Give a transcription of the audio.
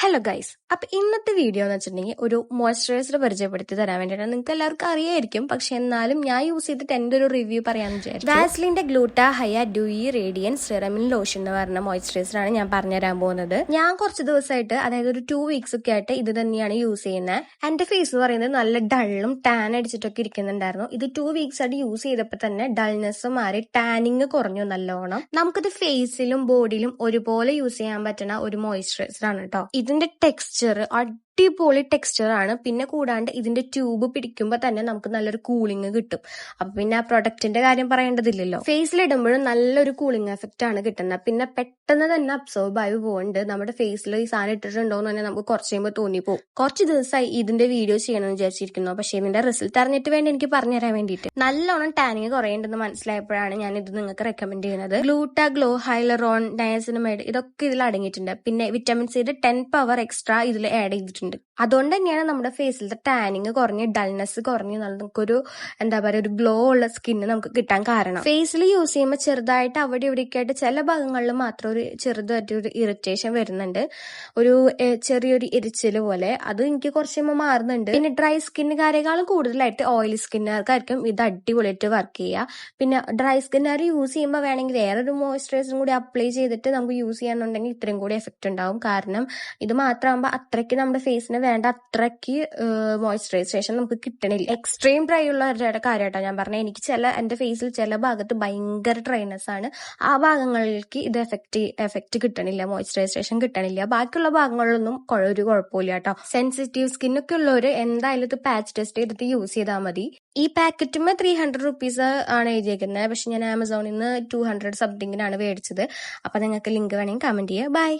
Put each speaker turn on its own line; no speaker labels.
Hello guys, അപ്പൊ ഇന്നത്തെ video എന്ന് വെച്ചിട്ടുണ്ടെങ്കിൽ ഒരു മോയ്സ്ചറൈസർ പരിചയപ്പെടുത്തി തരാൻ വേണ്ടിയിട്ടാണ്. നിങ്ങൾക്ക് എല്ലാവർക്കും അറിയായിരിക്കും, പക്ഷെ എന്നാലും ഞാൻ യൂസ് ചെയ്തിട്ട് എന്റെ ഒരു റിവ്യൂ പറയാമെന്ന് വിചാരിച്ചു. വാസ്ലിന്റെ ഗ്ലൂട്ട ഹയ ഡ്യൂയി റേഡിയൻസ് സെറമിൻ ലോഷൻ എന്ന് പറഞ്ഞ മോയ്സ്ചറൈസർ ആണ് ഞാൻ പറഞ്ഞുതരാൻ പോകുന്നത്. ഞാൻ കുറച്ച് ദിവസമായിട്ട്, അതായത് ഒരു 2 വീക്സ് ഒക്കെ ആയിട്ട് ഇത് തന്നെയാണ് യൂസ് ചെയ്യുന്നത്. എന്റെ ഫേസ് എന്ന് പറയുന്നത് നല്ല ഡള്ളും ടാൻ അടിച്ചിട്ടൊക്കെ ഇരിക്കുന്നുണ്ടായിരുന്നു. ഇത് 2 വീക്സ് ആയിട്ട് യൂസ് ചെയ്തപ്പോൾ തന്നെ ഡൾനെസ് മാറി, ടാനിങ് കുറഞ്ഞു നല്ലോണം. നമുക്കിത് ഫേസിലും ബോഡിയിലും ഒരുപോലെ യൂസ് ചെയ്യാൻ പറ്റുന്ന ഒരു മോയ്സ്ചറൈസർ ആണ് കേട്ടോ. ഇതിന്റെ ടെക്സ്ചർ അടിപൊളി ടെക്സ്ചർ ആണ്. പിന്നെ കൂടാണ്ട് ഇതിന്റെ ട്യൂബ് പിടിക്കുമ്പോൾ തന്നെ നമുക്ക് നല്ലൊരു കൂളിംഗ് കിട്ടും. അപ്പൊ പിന്നെ ആ പ്രൊഡക്റ്റിന്റെ കാര്യം പറയേണ്ടതില്ലല്ലോ. ഫേസിലിടുമ്പോഴും നല്ലൊരു കൂളിംഗ് എഫക്റ്റ് ആണ് കിട്ടുന്നത്. പിന്നെ പെട്ടെന്ന് തന്നെ അബ്സോർബ് ആയി പോകുന്നുണ്ട്. നമ്മുടെ ഫേസിൽ ഈ സാധനം ഇട്ടിട്ടുണ്ടോ എന്ന് തന്നെ നമുക്ക് കുറച്ച് കഴിയുമ്പോൾ തോന്നിപ്പോകും. കുറച്ച് ദിവസമായി ഇതിന്റെ വീഡിയോ ചെയ്യണമെന്ന് വിചാരിച്ചിരിക്കുന്നു. പക്ഷെ ഇതിന്റെ റിസൾട്ട് അറിഞ്ഞിട്ട് വേണ്ടി എനിക്ക് പറഞ്ഞുതരാൻ വേണ്ടിയിട്ട്. നല്ലോണം ടാനിങ് കുറയുണ്ടെന്ന് മനസ്സിലായപ്പോഴാണ് ഞാൻ ഇത് നിങ്ങൾക്ക് റെക്കമെൻഡ് ചെയ്യുന്നത്. ഗ്ലൂട്ട ഗ്ലോ, ഹൈലറോൺ, നയസിനമൈഡ് ഇതൊക്കെ ഇതിൽ അടങ്ങിയിട്ടുണ്ട്. പിന്നെ വിറ്റാമിൻ സിയുടെ 10 പവർ എക്സ്ട്രാ ഇതിൽ ആഡ് ചെയ്തിട്ടുണ്ട്. അതുകൊണ്ട് തന്നെയാണ് നമ്മുടെ ഫേസിലത്തെ ടാനിങ് കുറഞ്ഞ് ഡൾനെസ് കുറഞ്ഞ് നമുക്കൊരു എന്താ പറയുക, ഒരു ഗ്ലോ ഉള്ള സ്കിന്ന് നമുക്ക് കിട്ടാൻ കാരണം. ഫേസിൽ യൂസ് ചെയ്യുമ്പോൾ ചെറുതായിട്ട് അവിടെ ഇവിടെയൊക്കെ ആയിട്ട് ചില ഭാഗങ്ങളിൽ മാത്രം ഒരു ചെറുതായിട്ടൊരു ഇറിറ്റേഷൻ വരുന്നുണ്ട്, ഒരു ചെറിയൊരു എരിച്ചില് പോലെ. അത് എനിക്ക് കുറച്ച് കഴിയുമ്പോൾ മാറുന്നുണ്ട്. പിന്നെ ഡ്രൈ സ്കിന്നുകാരെക്കാളും കൂടുതലായിട്ട് ഓയിലി സ്കിന്നുകാർക്കായിരിക്കും ഇത് അടിപൊളിയായിട്ട് വർക്ക് ചെയ്യുക. പിന്നെ ഡ്രൈ സ്കിന്നുകാർ യൂസ് ചെയ്യുമ്പോൾ വേണമെങ്കിൽ വേറൊരു മോയ്സ്ചറൈസറും കൂടി അപ്ലൈ ചെയ്തിട്ട് നമുക്ക് യൂസ് ചെയ്യാന്നുണ്ടെങ്കിൽ ഇത്രയും കൂടി എഫക്റ്റ് ഉണ്ടാവും. കാരണം ഇത് മാത്രമാകുമ്പോൾ അത്രയ്ക്ക് നമ്മുടെ ഫേസിന് വേണ്ട അത്രയ്ക്ക് മോയ്സ്ചറൈസേഷൻ നമുക്ക് കിട്ടണില്ല. എക്സ്ട്രീം ഡ്രൈ ഉള്ളവരുടെ കാര്യമായിട്ടോ ഞാൻ പറഞ്ഞത്. എനിക്ക് എന്റെ ഫേസിൽ ചില ഭാഗത്ത് ഭയങ്കര ഡ്രൈനെസ് ആണ്. ആ ഭാഗങ്ങളിലേക്ക് ഇത് എഫക്റ്റ് കിട്ടണില്ല, മോയ്സ്ചറൈസേഷൻ കിട്ടണില്ല. ബാക്കിയുള്ള ഭാഗങ്ങളിലൊന്നും ഒരു കുഴപ്പമില്ല കേട്ടോ. സെൻസിറ്റീവ് സ്കിന്നൊക്കെ ഉള്ളവർ എന്തായാലും ഇത് പാച്ച് ടെസ്റ്റ് ചെയ്തിട്ട് യൂസ് ചെയ്താൽ മതി. ഈ പാക്കറ്റും 300 റുപ്പീസ് ആണ് എഴുതിയേക്കുന്നത്. പക്ഷെ ഞാൻ ആമസോണിൽ നിന്ന് 200 സംതിങ്ങിനാണ് മേടിച്ചത്. അപ്പൊ നിങ്ങൾക്ക് ലിങ്ക് വേണമെങ്കിൽ കമന്റ് ചെയ്യുക. ബൈ.